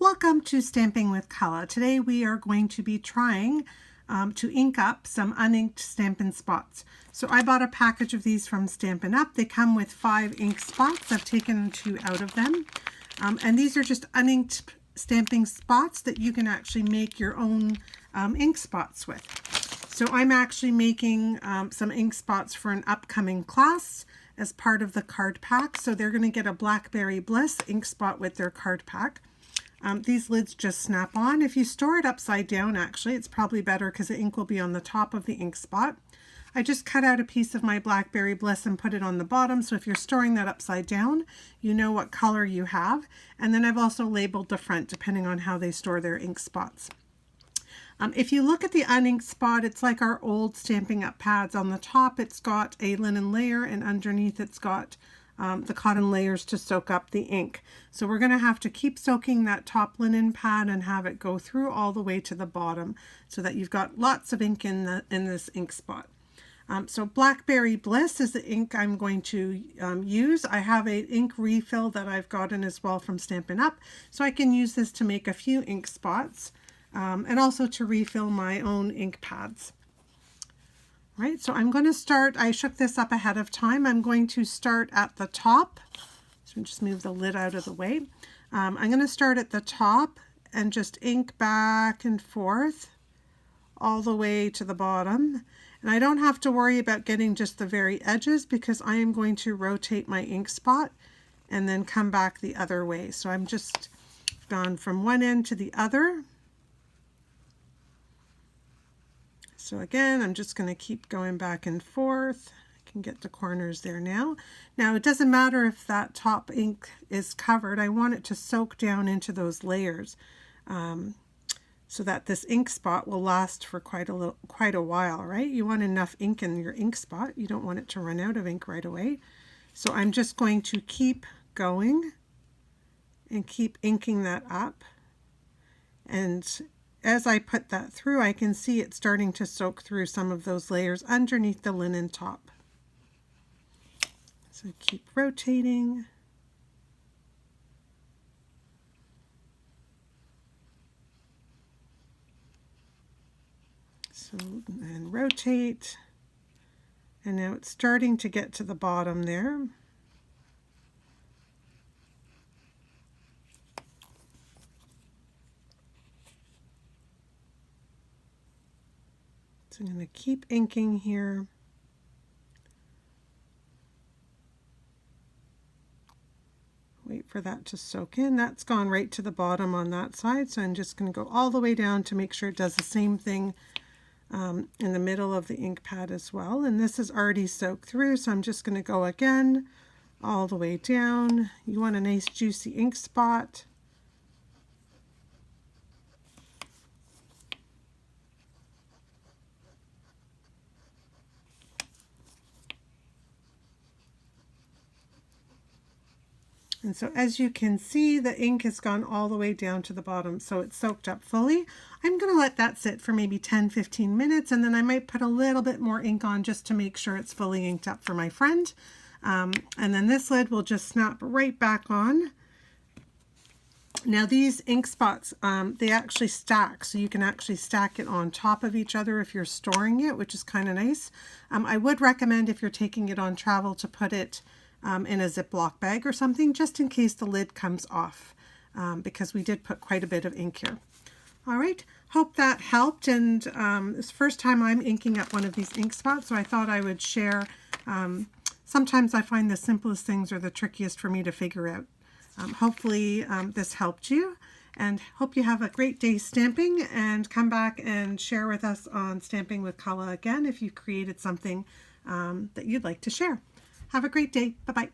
Welcome to Stamping with Kala. Today we are going to be trying to ink up some uninked Stampin' Spots. So I bought a package of these from Stampin' Up. They come with 5 ink spots. I've taken 2 out of them. And these are just uninked stamping spots that you can actually make your own ink spots with. So I'm actually making some ink spots for an upcoming class as part of the card pack. So they're going to get a Blackberry Bliss ink spot with their card pack. These lids just snap on. If you store it upside down, actually, it's probably better because the ink will be on the top of the ink spot. I just cut out a piece of my Blackberry Bliss and put it on the bottom, so if you're storing that upside down, you know what color you have. And then I've also labeled the front depending on how they store their ink spots. If you look at the uninked spot, it's like our old Stampin' Up pads. On the top, it's got a linen layer, and underneath it's got the cotton layers to soak up the ink. So we're going to have to keep soaking that top linen pad and have it go through all the way to the bottom so that you've got lots of ink in this ink spot. So Blackberry Bliss is the ink I'm going to use. I have an ink refill that I've gotten as well from Stampin' Up, so I can use this to make a few ink spots and also to refill my own ink pads. Right, so I'm going to start, I shook this up ahead of time. I'm going to start at the top. So just move the lid out of the way. I'm going to start at the top and just ink back and forth all the way to the bottom. And I don't have to worry about getting just the very edges because I am going to rotate my ink spot and then come back the other way. So I'm just gone from one end to the other. So again, I'm just going to keep going back and forth. I can get the corners there now. Now it doesn't matter if that top ink is covered. I want it to soak down into those layers so that this ink spot will last for quite a while, right? You want enough ink in your ink spot. You don't want it to run out of ink right away. So I'm just going to keep going and keep inking that up. And as I put that through, I can see it starting to soak through some of those layers underneath the linen top. So keep rotating. So, and rotate. And now it's starting to get to the bottom there. So I'm going to keep inking here. Wait for that to soak in. That's gone right to the bottom on that side. So I'm just going to go all the way down to make sure it does the same thing in the middle of the ink pad as well. And this is already soaked through, so I'm just going to go again all the way down. You want a nice juicy ink spot. And so as you can see, the ink has gone all the way down to the bottom, so it's soaked up fully. I'm going to let that sit for maybe 10-15 minutes, and then I might put a little bit more ink on just to make sure it's fully inked up for my friend. And then this lid will just snap right back on. Now these ink spots, they actually stack, so you can actually stack it on top of each other if you're storing it, which is kind of nice. I would recommend if you're taking it on travel to put it in a Ziploc bag or something, just in case the lid comes off, because we did put quite a bit of ink here. All right, hope that helped, and it's the first time I'm inking up one of these ink spots, so I thought I would share. Sometimes I find the simplest things are the trickiest for me to figure out. Hopefully this helped you, and hope you have a great day stamping, and come back and share with us on Stamping with Kala again if you've created something that you'd like to share. Have a great day. Bye-bye.